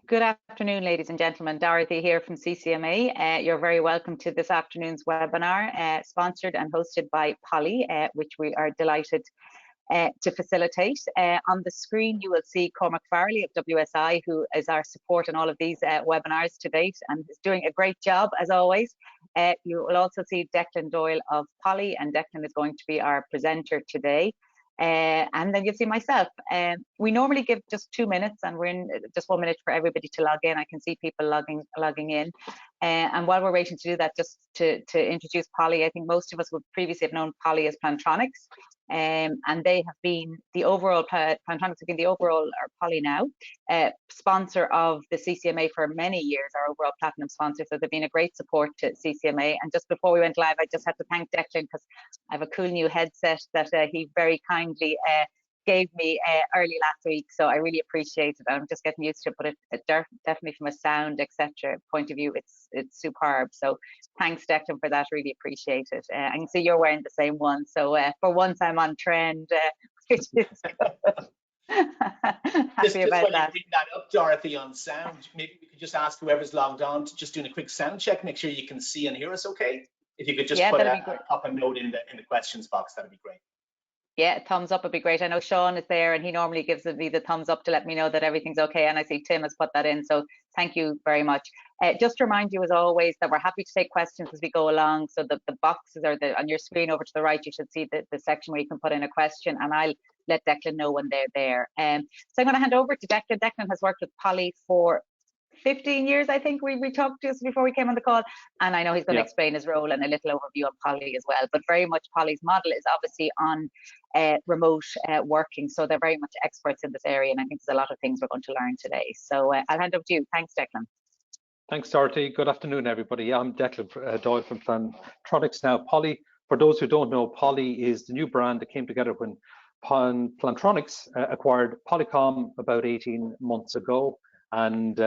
Good afternoon, ladies and gentlemen. Dorothy here from CCMA. You're very welcome to this afternoon's webinar, sponsored and hosted by Polly, which we are delighted to facilitate. On the screen, you will see Cormac Farley of WSI, who is our support in all of these webinars to date and is doing a great job, as always. You will also see Declan Doyle of Polly, and Declan is going to be our presenter today. And then you'll see myself. We normally give just 2 minutes, and we're in just 1 minute for everybody to log in. I can see people logging in. And while we're waiting to do that, just to introduce Polly, I think most of us would previously have known Polly as Plantronics. And they have been the overall, Plantronics have been the overall, or Polly now, sponsor of the CCMA for many years, our overall platinum sponsor. So they've been a great support to CCMA. And just before we went live, I just had to thank Declan because I have a cool new headset that he very kindly gave me early last week, so I really appreciate it. I'm just getting used to it, but it definitely from a sound, etc. point of view, it's superb. So thanks, Declan, for that. Really appreciate it. I can see you're wearing the same one, so for once I'm on trend, which is happy about that. Bring that up, Dorothy, on sound. Maybe we could just ask whoever's logged on to just doing a quick sound check, make sure you can see and hear us okay. If you could just pop a note in the questions box, that'd be great. Yeah, thumbs up would be great. I know Sean is there and he normally gives me the thumbs up to let me know that everything's okay. And I see Tim has put that in. So thank you very much. Just to remind you, as always, that we're happy to take questions as we go along. So the boxes are on your screen over to the right. You should see the section where you can put in a question, and I'll let Declan know when they're there. So I'm going to hand over to Declan. Declan has worked with Polly for 15 years, I think. We talked just before we came on the call, and I know he's going to explain his role and a little overview on Polly as well. But very much Polly's model is obviously on remote working, so they're very much experts in this area, and I think there's a lot of things we're going to learn today. So I'll hand over to you. Thanks, Declan. Thanks, Dorothy. Good afternoon, everybody. I'm Declan Doyle from Plantronics now. Polly, for those who don't know, Polly is the new brand that came together when Plantronics acquired Polycom about 18 months ago. And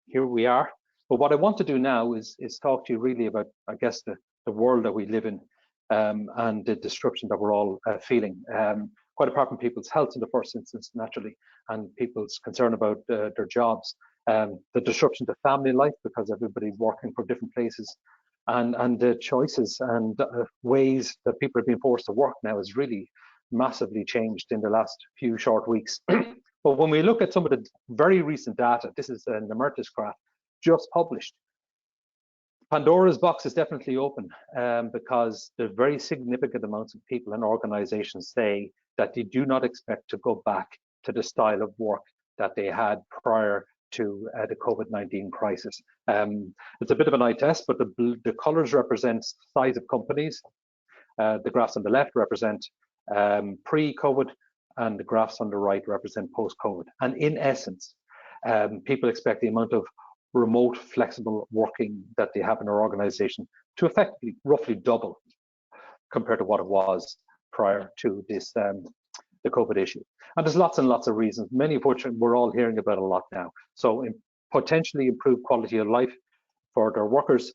here we are. But what I want to do now is talk to you really about, I guess, the world that we live in and the disruption that we're all feeling. Quite apart from people's health in the first instance, naturally, and people's concern about their jobs, the disruption to family life because everybody's working for different places, and the choices and ways that people are being forced to work now has really massively changed in the last few short weeks. But when we look at some of the very recent data, this is an Emertis graph just published. Pandora's box is definitely open because the very significant amounts of people and organizations say that they do not expect to go back to the style of work that they had prior to the COVID-19 crisis. It's a bit of an eye test, but the colors represent size of companies. The graphs on the left represent pre-COVID, and the graphs on the right represent post-COVID. And in essence, people expect the amount of remote, flexible working that they have in their organization to effectively roughly double compared to what it was prior to this the COVID issue. And there's lots and lots of reasons, many of which we're all hearing about a lot now. So potentially improved quality of life for their workers,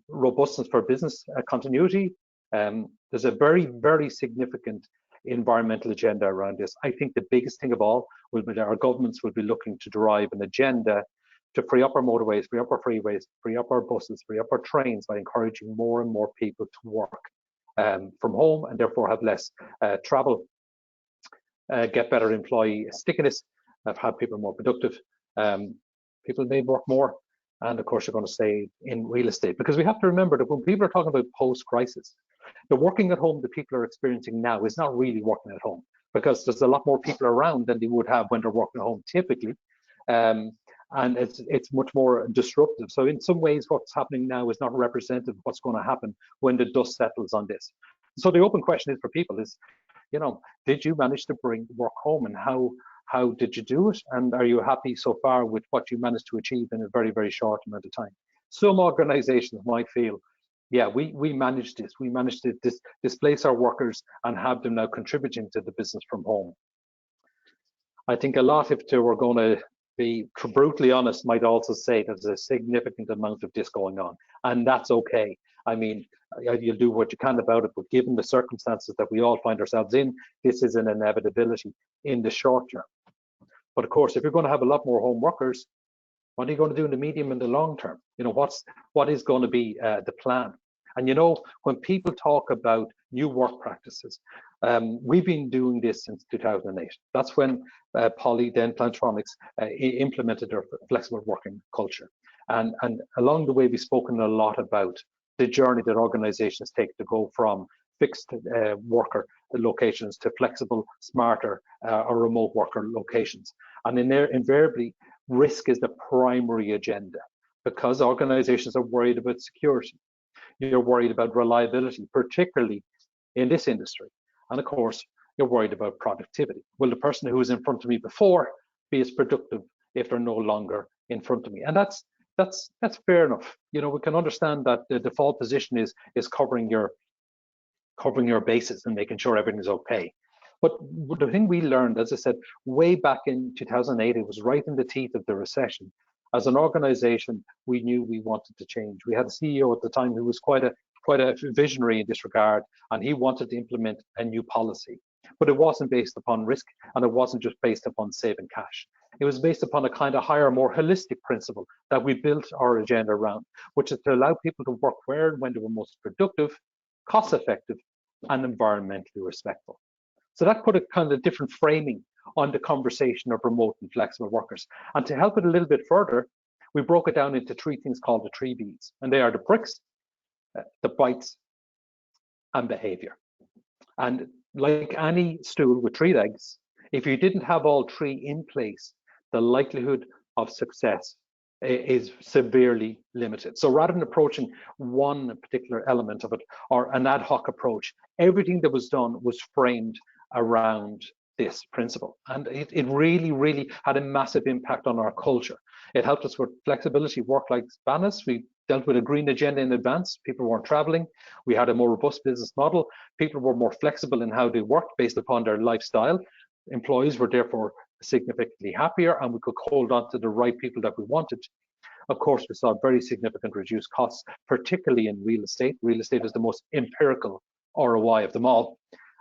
robustness for business continuity. There's a very, very significant environmental agenda around this. I think the biggest thing of all will be that our governments will be looking to drive an agenda to free up our motorways, free up our freeways, free up our buses, free up our trains by encouraging more and more people to work from home and therefore have less travel, get better employee stickiness, have people more productive. People may work more, and of course you're going to save in real estate, because we have to remember that when people are talking about post-crisis, the working at home that people are experiencing now is not really working at home, because there's a lot more people around than they would have when they're working at home typically, and it's much more disruptive. So in some ways what's happening now is not representative of what's going to happen when the dust settles on this. So the open question is for people is, you know, did you manage to bring work home, and how did you do it, and are you happy so far with what you managed to achieve in a very, very short amount of time? Some organizations might feel, yeah, we managed this. We managed to displace our workers and have them now contributing to the business from home. I think a lot, if they were going to be brutally honest, might also say there's a significant amount of this going on, and that's okay. I mean, you'll do what you can about it, but given the circumstances that we all find ourselves in, this is an inevitability in the short term. But of course, if you're going to have a lot more home workers, What are you going to do in the medium and the long term? You know, what is going to be the plan? And you know, when people talk about new work practices, we've been doing this since 2008. That's when Poly, then Plantronics, implemented their flexible working culture. And along the way, we've spoken a lot about the journey that organizations take to go from fixed worker locations to flexible, smarter, or remote worker locations. And in there, invariably, risk is the primary agenda because organizations are worried about security. You're worried about reliability, particularly in this industry. And of course, you're worried about productivity. Will the person who was in front of me before be as productive if they're no longer in front of me? And that's fair enough. You know, we can understand that the default position is covering your bases and making sure everything's okay. But the thing we learned, as I said, way back in 2008, it was right in the teeth of the recession. As an organization, we knew we wanted to change. We had a CEO at the time who was quite a visionary in this regard, and he wanted to implement a new policy. But it wasn't based upon risk, and it wasn't just based upon saving cash. It was based upon a kind of higher, more holistic principle that we built our agenda around, which is to allow people to work where and when they were most productive, cost-effective, and environmentally respectful. So that put a kind of different framing on the conversation of remote and flexible workers. And to help it a little bit further, we broke it down into three things called the 3 Bs. And they are the bricks, the bites, and behavior. And like any stool with 3 legs, if you didn't have all 3 in place, the likelihood of success is severely limited. So rather than approaching one particular element of it or an ad hoc approach, everything that was done was framed around this principle. And it really, really had a massive impact on our culture. It helped us with flexibility, work-life balance. We dealt with a green agenda in advance. People weren't traveling. We had a more robust business model. People were more flexible in how they worked based upon their lifestyle. Employees were therefore significantly happier, and we could hold on to the right people that we wanted. Of course, we saw very significant reduced costs, particularly in real estate. Real estate is the most empirical ROI of them all.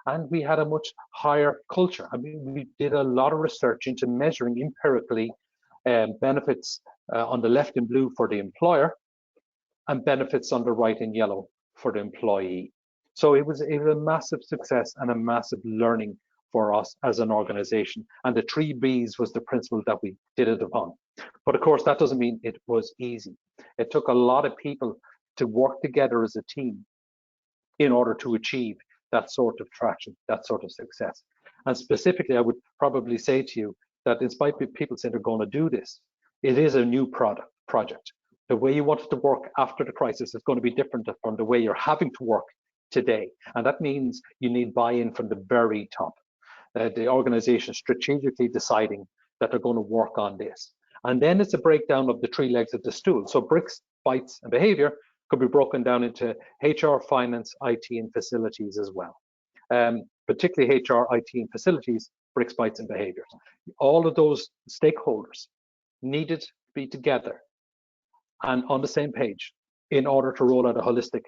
And we had a much higher culture. I mean, we did a lot of research into measuring empirically benefits on the left in blue for the employer and benefits on the right in yellow for the employee. So it was a massive success and a massive learning for us as an organization. And the 3 Bs was the principle that we did it upon. But of course, that doesn't mean it was easy. It took a lot of people to work together as a team in order to achieve that sort of traction, that sort of success. And specifically, I would probably say to you that in spite of people saying they're going to do this, it is a new project. The way you wanted to work after the crisis is going to be different from the way you're having to work today. And that means you need buy-in from the very top. The organization strategically deciding that they're going to work on this. And then it's a breakdown of the 3 legs of the stool. So bricks, bites, and behavior could be broken down into HR, finance, IT, and facilities as well. Particularly HR, IT, and facilities, bricks, bites, and behaviors. All of those stakeholders needed to be together and on the same page in order to roll out a holistic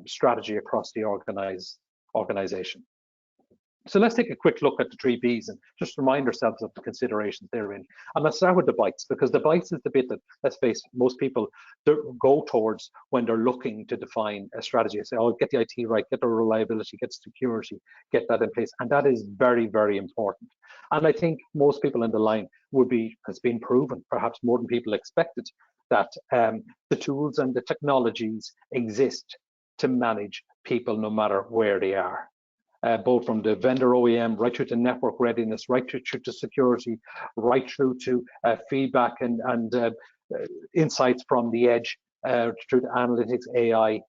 strategy across the organization. So let's take a quick look at the 3 Bs and just remind ourselves of the considerations therein. And let's start with the bites, because the bites is the bit that, let's face it, most people go towards when they're looking to define a strategy. They say, oh, get the IT right, get the reliability, get security, get that in place. And that is very, very important. And I think most people in the line has been proven, perhaps more than people expected, that the tools and the technologies exist to manage people no matter where they are. Both from the vendor OEM, right through to network readiness, right through to security, right through to feedback and insights from the edge, through to analytics, AI,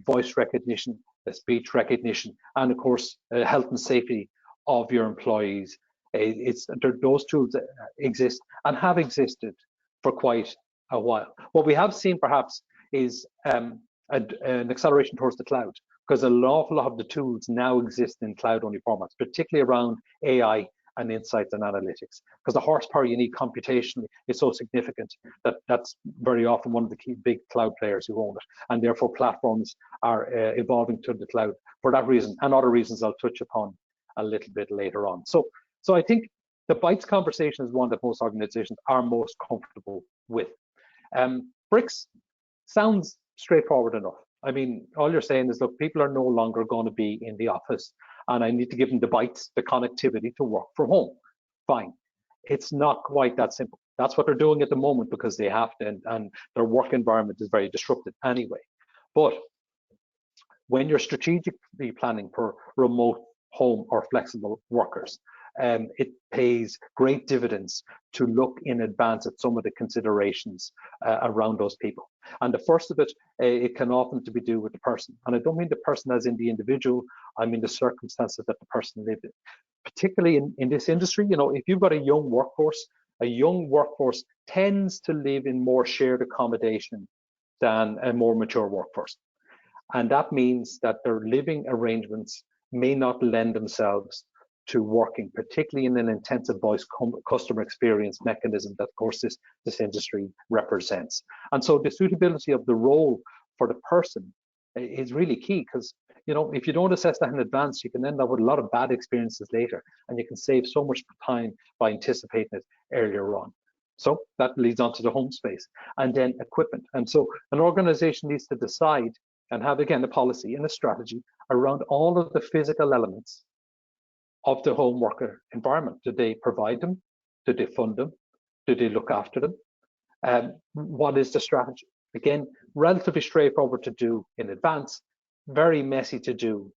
voice recognition, speech recognition, and of course, health and safety of your employees. Those tools exist and have existed for quite a while. What we have seen perhaps is an acceleration towards the cloud, because an awful lot of the tools now exist in cloud-only formats, particularly around AI and insights and analytics, because the horsepower you need computationally is so significant that that's very often one of the key big cloud players who own it, and therefore platforms are evolving to the cloud for that reason and other reasons I'll touch upon a little bit later on. So I think The bites conversation is one that most organizations are most comfortable with. Bricks sounds straightforward enough. I mean, all you're saying is, look, people are no longer going to be in the office, and I need to give them the bites, the connectivity to work from home. Fine. It's not quite that simple. That's what they're doing at the moment because they have to, and their work environment is very disrupted anyway. But when you're strategically planning for remote, home, or flexible workers, it pays great dividends to look in advance at some of the considerations around those people. And the first of it, it can often be to do with the person. And I don't mean the person as in the individual, I mean the circumstances that the person lived in. Particularly in this industry, you know, if you've got a young workforce tends to live in more shared accommodation than a more mature workforce. And that means that their living arrangements may not lend themselves to working, particularly in an intensive voice customer experience mechanism that, of course, this industry represents. And so the suitability of the role for the person is really key, because, you know, if you don't assess that in advance, you can end up with a lot of bad experiences later, and you can save so much time by anticipating it earlier on. So that leads on to the home space and then equipment. And so an organization needs to decide and have, again, a policy and a strategy around all of the physical elements of the home worker environment. Do they provide them? Do they fund them? Do they look after them? What is the strategy? Again, relatively straightforward to do in advance, very messy to do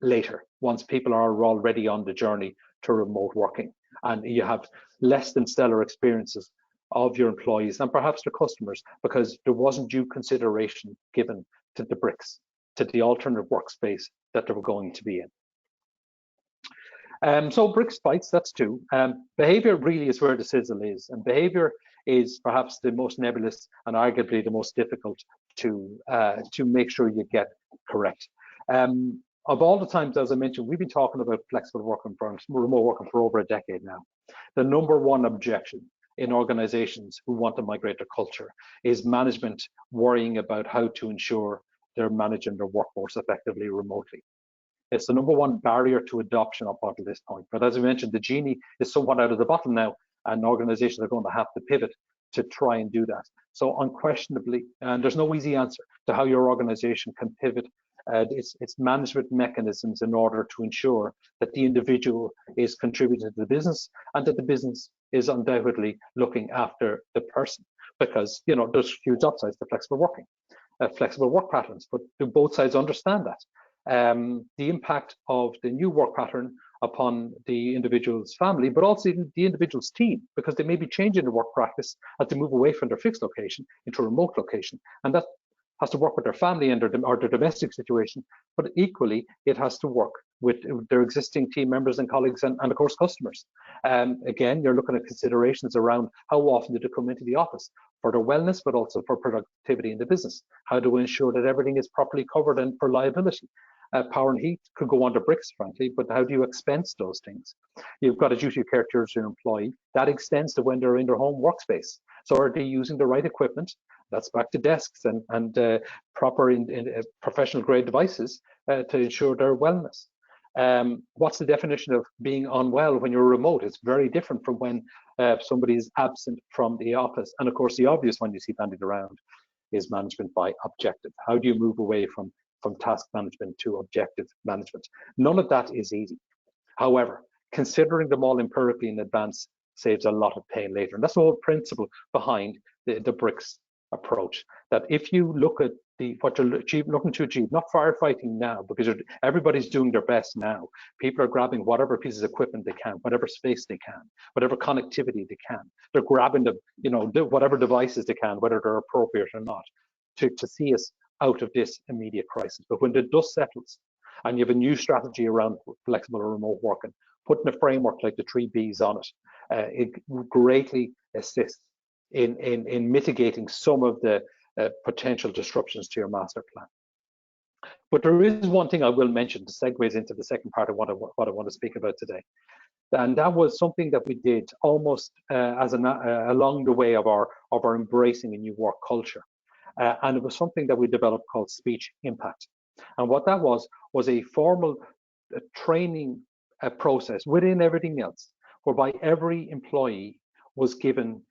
later, once people are already on the journey to remote working, and you have less than stellar experiences of your employees and perhaps their customers because there wasn't due consideration given to the bricks, to the alternative workspace that they were going to be in. So bricks, bites, that's two. Behavior really is where the sizzle is, and behavior is perhaps the most nebulous and arguably the most difficult to make sure you get correct. Of all the times, as I mentioned, we've been talking about flexible working firms, remote working for over a decade now. The number one objection in organizations who want to migrate their culture is management worrying about how to ensure they're managing their workforce effectively remotely. It's the number one barrier to adoption up until this point. But as I mentioned, the genie is somewhat out of the bottle now, and organizations are going to have to pivot to try and do that. So unquestionably, and there's no easy answer to how your organization can pivot its management mechanisms in order to ensure that the individual is contributing to the business and that the business is undoubtedly looking after the person, because, you know, there's huge upsides to flexible working, flexible work patterns, but do both sides understand that? The impact of the new work pattern upon the individual's family, but also the individual's team, because they may be changing their work practice as they move away from their fixed location into a remote location, and that has to work with their family and their domestic situation, but equally it has to work with their existing team members and colleagues and of course customers. Again, you're looking at considerations around how often do they come into the office for their wellness, but also for productivity in the business. How do we ensure that everything is properly covered and for liability? Power and heat could go under bricks, frankly, but how do you expense those things? You've got a duty of care towards your employee. That extends to when they're in their home workspace. So are they using the right equipment? That's back to desks and proper professional grade devices to ensure their wellness. What's the definition of being unwell when you're remote? It's very different from when somebody is absent from the office. And of course, the obvious one you see bandied around is management by objective. How do you move away from task management to objective management? None of that is easy. However, considering them all empirically in advance saves a lot of pain later. And that's the whole principle behind the bricks approach, that if you look at what you're looking to achieve, not firefighting now, because everybody's doing their best now. People are grabbing whatever pieces of equipment they can, whatever space they can, whatever connectivity they can. They're grabbing whatever devices they can, whether they're appropriate or not, to see us out of this immediate crisis. But when the dust settles and you have a new strategy around flexible or remote working, putting a framework like the 3 Bs on it, it greatly assists in mitigating some of the potential disruptions to your master plan. But there is one thing I will mention that segues into the second part of what I want to speak about today. And that was something that we did almost along the way of our embracing a new work culture. And it was something that we developed called Speech Impact. And what that was a formal training process within everything else, whereby every employee was given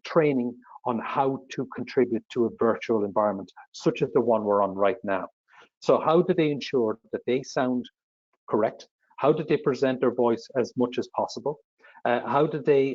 training on how to contribute to a virtual environment, such as the one we're on right now. So how do they ensure that they sound correct? How did they present their voice as much as possible? How did they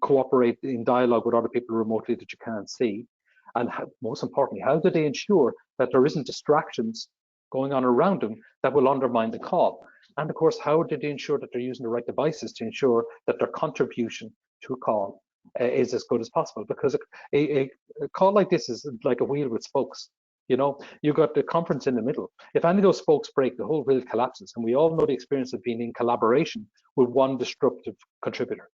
cooperate in dialogue with other people remotely that you can't see? And most importantly, how do they ensure that there isn't distractions going on around them that will undermine the call? And of course, how did they ensure that they're using the right devices to ensure that their contribution to a call is as good as possible? Because a call like this is like a wheel with spokes. You know, you've got the conference in the middle. If any of those spokes break, the whole wheel collapses. And we all know the experience of being in collaboration with one disruptive contributor.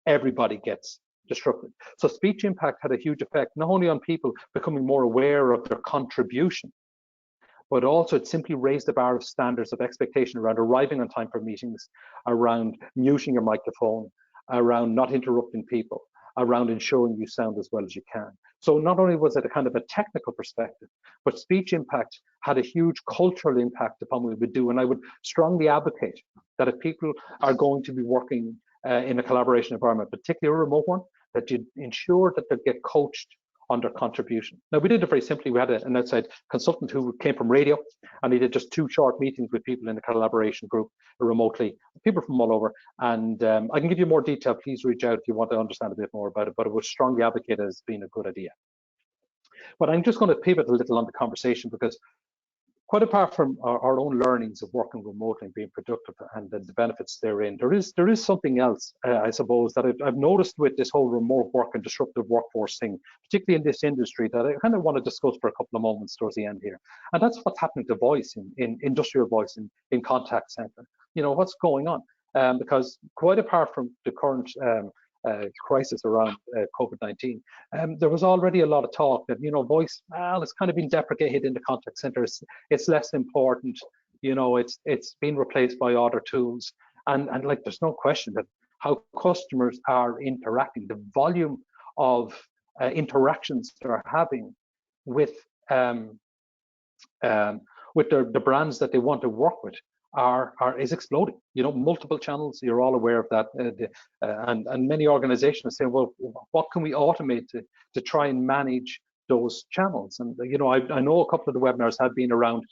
Everybody gets disrupted. So speech impact had a huge effect, not only on people becoming more aware of their contribution, but also it simply raised the bar of standards of expectation around arriving on time for meetings, around muting your microphone, around not interrupting people, around ensuring you sound as well as you can. So not only was it a kind of a technical perspective, but speech impact had a huge cultural impact upon what we would do. And I would strongly advocate that if people are going to be working in a collaboration environment, particularly a remote one, that you ensure that they get coached on their contribution. Now, we did it very simply. We had an outside consultant who came from radio, and he did just 2 short meetings with people in the collaboration group remotely, people from all over. And I can give you more detail. Please reach out if you want to understand a bit more about it, but it was strongly advocated as being a good idea. But I'm just going to pivot a little on the conversation, because quite apart from our own learnings of working remotely and being productive and the benefits therein, there is something else, I suppose, that I've noticed with this whole remote work and disruptive workforce thing, particularly in this industry, that I kind of want to discuss for a couple of moments towards the end here. And that's what's happening to voice, in industrial voice, in contact center. You know, what's going on? Because quite apart from the current crisis around COVID-19, there was already a lot of talk that, you know, voice, well, it's kind of been deprecated in the contact center. It's less important, you know, it's been replaced by other tools. And like, there's no question that how customers are interacting, the volume of interactions they're having with the brands that they want to work with is exploding. You know, multiple channels. You're all aware of that, and many organizations are saying, well, what can we automate to try and manage those channels? And you know, I know a couple of the webinars have been around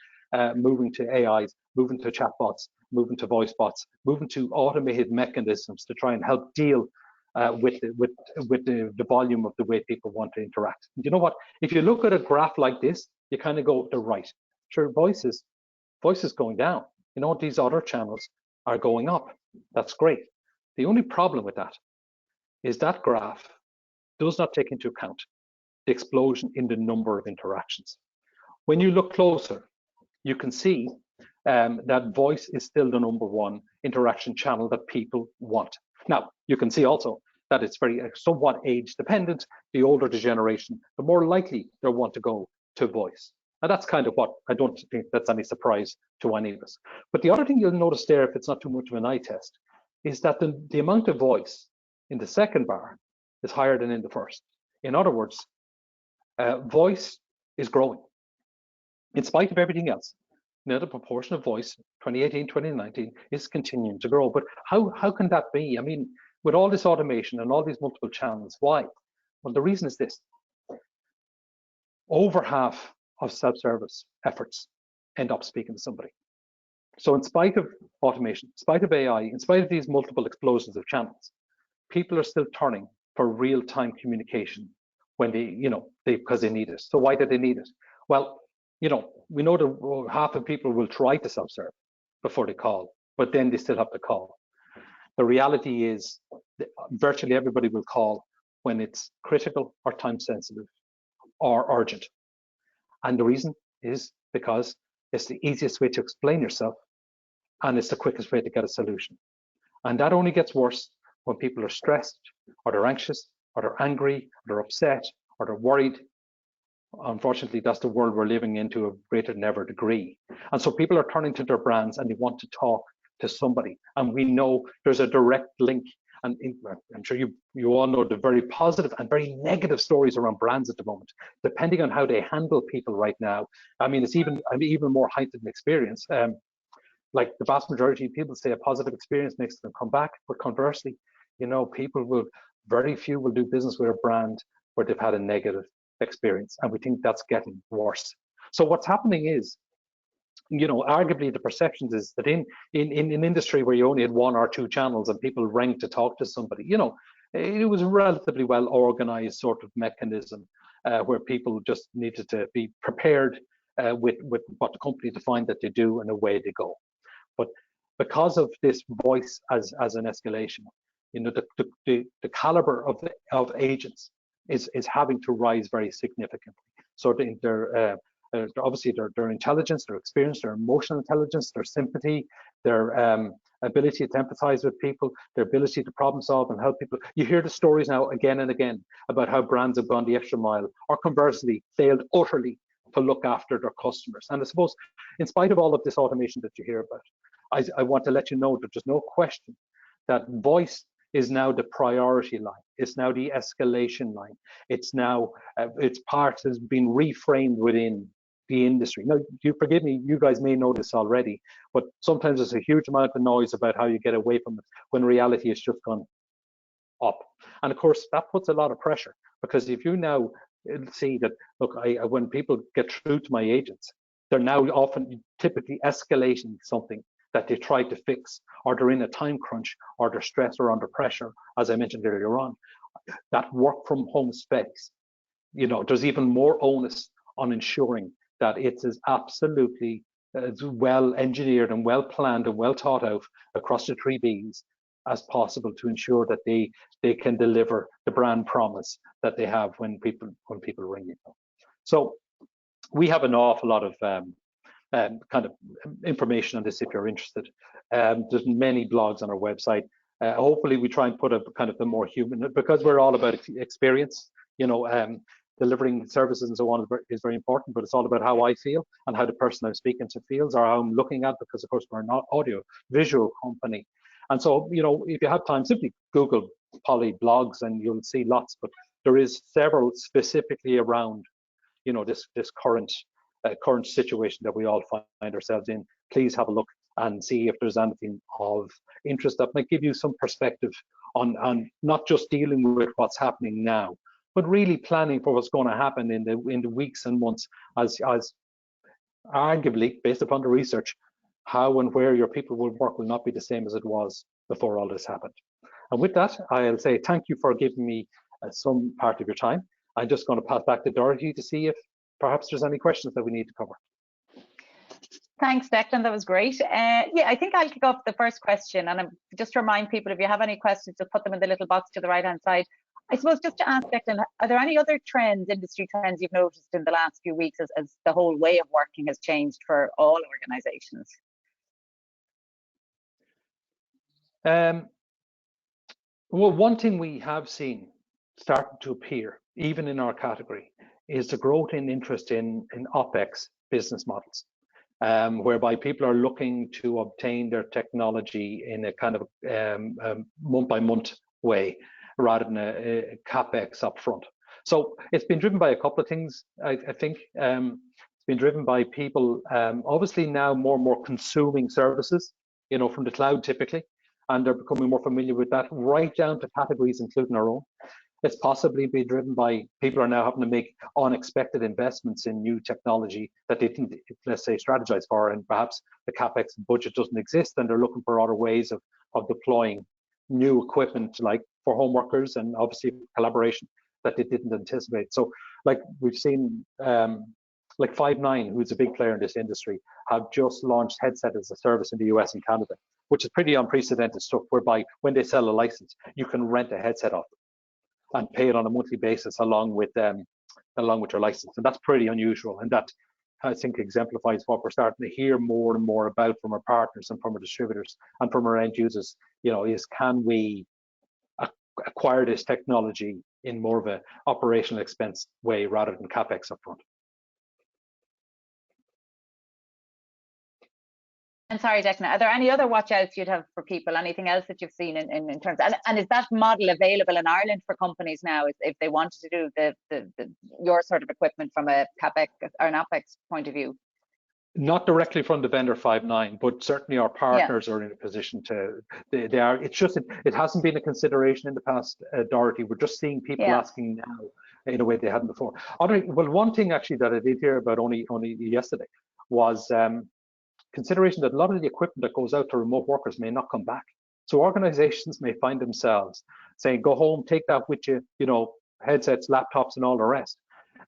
moving to AIs, moving to chatbots, moving to voice bots, moving to automated mechanisms to try and help deal with the volume of the way people want to interact. And you know what? If you look at a graph like this, you kind of go to the right. Sure, voice is going down. You know, these other channels are going up. That's great. The only problem with that is that graph does not take into account the explosion in the number of interactions. When you look closer, you can see that voice is still the #1 interaction channel that people want. Now, you can see also that it's very somewhat age dependent. The older the generation, the more likely they want to go to voice. And that's kind of what, I don't think that's any surprise to any of us. But the other thing you'll notice there, if it's not too much of an eye test, is that the amount of voice in the second bar is higher than in the first. In other words, voice is growing in spite of everything else. Now, the proportion of voice 2018, 2019 is continuing to grow. But how can that be? I mean, with all this automation and all these multiple channels, why? Well, the reason is this. Over half of self-service efforts end up speaking to somebody. So in spite of automation, in spite of AI, in spite of these multiple explosions of channels, people are still turning for real-time communication when because they need it. So why do they need it? Well, you know, we know that half of people will try to self-serve before they call, but then they still have to call. The reality is that virtually everybody will call when it's critical or time sensitive or urgent. And the reason is because it's the easiest way to explain yourself, and it's the quickest way to get a solution. And that only gets worse when people are stressed, or they're anxious, or they're angry, or they're upset, or they're worried. Unfortunately, that's the world we're living in to a greater than ever degree. And so people are turning to their brands and they want to talk to somebody. And we know there's a direct link. And I'm sure you all know the very positive and very negative stories around brands at the moment, depending on how they handle people right now. I mean, it's even more heightened experience. like the vast majority of people say a positive experience makes them come back, but conversely, you know, very few will do business with a brand where they've had a negative experience, and we think that's getting worse. So what's happening is, you know, arguably the perceptions is that in an industry where you only had 1 or 2 channels and people rang to talk to somebody, you know, it was a relatively well organized sort of mechanism where people just needed to be prepared with what the company defined that they do, and away they go. But because of this voice as an escalation, you know, the caliber of agents is having to rise very significantly. So they're obviously their intelligence, their experience, their emotional intelligence, their sympathy, their ability to empathize with people, their ability to problem solve and help people. You hear the stories now again and again about how brands have gone the extra mile, or conversely failed utterly to look after their customers. And I suppose, in spite of all of this automation that you hear about, I want to let you know that there's no question that voice is now the priority line. It's now the escalation line. It's now, its part has been reframed within the industry. Now, you forgive me, you guys may know this already, but sometimes there's a huge amount of noise about how you get away from it, when reality has just gone up. And of course, that puts a lot of pressure, because if you now see that, look, when people get through to my agents, they're now often typically escalating something that they tried to fix, or they're in a time crunch, or they're stressed or under pressure, as I mentioned earlier on. That work from home space, you know, there's even more onus on ensuring that it is absolutely well engineered and well planned and well thought out across the 3 Bs as possible, to ensure that they can deliver the brand promise that they have when people ring you. So we have an awful lot of kind of information on this if you're interested. There's many blogs on our website. Hopefully we try and put a kind of the more human, because we're all about experience, you know, delivering services and so on is very important, but it's all about how I feel and how the person I'm speaking to feels, or how I'm looking at, because of course we're not audio visual company. And so, you know, if you have time, simply Google Poly blogs and you'll see lots, but there is several specifically around, you know, this current situation that we all find ourselves in. Please have a look and see if there's anything of interest that might give you some perspective on not just dealing with what's happening now, but really planning for what's going to happen in the weeks and months, as arguably, based upon the research, how and where your people will work will not be the same as it was before all this happened. And with that, I'll say thank you for giving me some part of your time. I'm just going to pass back to Dorothy to see if perhaps there's any questions that we need to cover. Thanks, Declan. That was great. Yeah, I think I'll kick off the first question, and just remind people, if you have any questions, just put them in the little box to the right-hand side. I suppose just to ask Declan, are there any other trends, industry trends you've noticed in the last few weeks as the whole way of working has changed for all organizations? Well, one thing we have seen starting to appear, even in our category, is the growth in interest in OpEx business models, whereby people are looking to obtain their technology in a kind of month-by-month way, rather than a CapEx upfront. So it's been driven by a couple of things, I think. It's been driven by people obviously now more and more consuming services, you know, from the cloud typically, and they're becoming more familiar with that, right down to categories, including our own. It's possibly been driven by people are now having to make unexpected investments in new technology that they didn't, let's say, strategize for, and perhaps the CapEx budget doesn't exist, and they're looking for other ways of deploying new equipment, like for home workers, and obviously collaboration that they didn't anticipate. So, like we've seen, like Five9, who's a big player in this industry, have just launched headset as a service in the US and Canada, which is pretty unprecedented stuff, whereby when they sell a license, you can rent a headset off them and pay it on a monthly basis along with your license. And that's pretty unusual. And that, I think, exemplifies what we're starting to hear more and more about from our partners and from our distributors and from our end users, you know, is can we acquire this technology in more of an operational expense way rather than CapEx upfront. And sorry, Declan, are there any other watch outs you'd have for people? Anything else that you've seen in terms of, and is that model available in Ireland for companies now if they wanted to do your sort of equipment from a CapEx or an OpEx point of view? Not directly from the vendor 5.9, but certainly our partners are in a position to, they are, it's just, it hasn't been a consideration in the past, Dorothy. We're just seeing people asking now in a way they hadn't before. Well, one thing actually that I did hear about only yesterday was consideration that a lot of the equipment that goes out to remote workers may not come back. So organizations may find themselves saying, go home, take that with you, you know, headsets, laptops, and all the rest.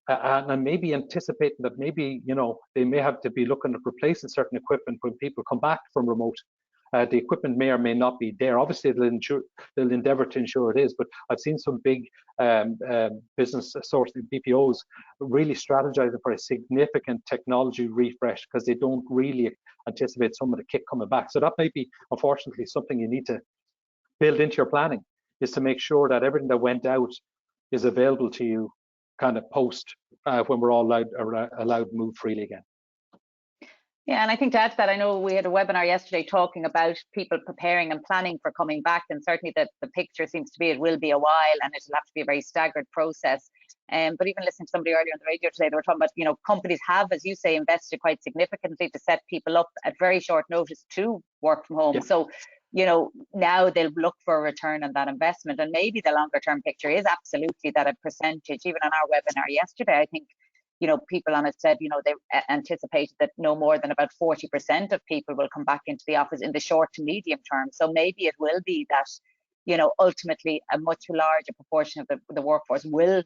And maybe anticipating that maybe, you know, they may have to be looking at replacing certain equipment when people come back from remote. The equipment may or may not be there. Obviously, they'll endeavor to ensure it is, but I've seen some big business sourcing BPOs really strategizing for a significant technology refresh because they don't really anticipate some of the kit coming back. So that may be, unfortunately, something you need to build into your planning, is to make sure that everything that went out is available to you kind of post when we're all allowed to move freely again. Yeah, and I think to add to that, I know we had a webinar yesterday talking about people preparing and planning for coming back, and certainly the picture seems to be it will be a while and it'll have to be a very staggered process. But even listening to somebody earlier on the radio today, they were talking about, you know, companies have, as you say, invested quite significantly to set people up at very short notice to work from home. So, you know, now they'll look for a return on that investment, and maybe the longer term picture is absolutely that a percentage. Even on our webinar yesterday, I think, you know, people on it said, you know, they anticipated that no more than about 40% of people will come back into the office in the short to medium term. So maybe it will be that, you know, ultimately a much larger proportion of the workforce will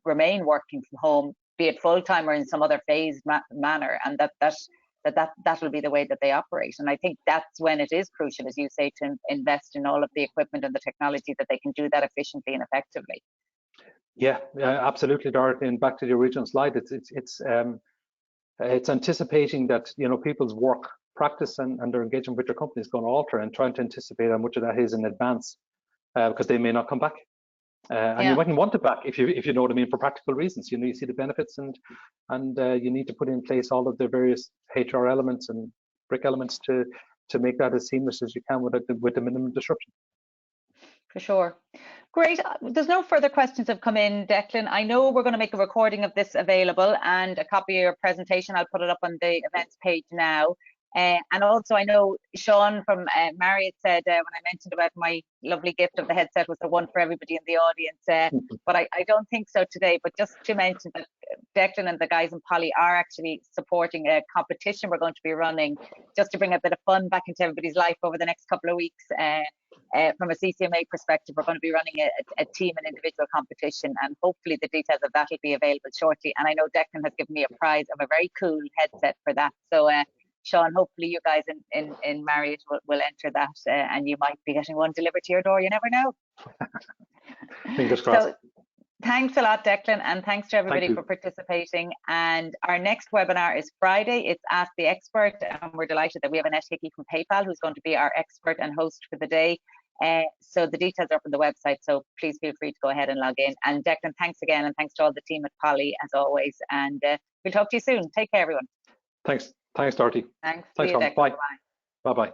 remain working from home, be it full time or in some other phased manner, and that will be the way that they operate. And I think that's when it is crucial, as you say, to invest in all of the equipment and the technology that they can do that efficiently and effectively. Yeah, absolutely, Dorothy. And back to the original slide, it's anticipating that, you know, people's work practice and their engagement with their company is going to alter, and trying to anticipate how much of that is in advance, because they may not come back. And you mightn't want it back if you know what I mean, for practical reasons. You know, you see the benefits, and you need to put in place all of the various HR elements and brick elements to make that as seamless as you can with the minimum disruption. For sure. Great. There's no further questions have come in, Declan. I know we're going to make a recording of this available and a copy of your presentation. I'll put it up on the events page now. And also, I know Sean from Marriott said when I mentioned about my lovely gift of the headset was the one for everybody in the audience, but I don't think so today. But just to mention that Declan and the guys in Poly are actually supporting a competition we're going to be running, just to bring a bit of fun back into everybody's life over the next couple of weeks. From a CCMA perspective, we're going to be running a team and individual competition, and hopefully the details of that will be available shortly. And I know Declan has given me a prize of a very cool headset for that. So Sean, hopefully you guys in Marriott will enter that, and you might be getting one delivered to your door. You never know. Fingers crossed. So, thanks a lot, Declan, and thanks to everybody for participating. And our next webinar is Friday. It's Ask the Expert, and we're delighted that we have Annette Hickey from PayPal who's going to be our expert and host for the day. So the details are up on the website, so please feel free to go ahead and log in. And Declan, thanks again, and thanks to all the team at Poly as always. And we'll talk to you soon. Take care, everyone. Thanks, Dorothy. Thanks, Bye. Bye-bye.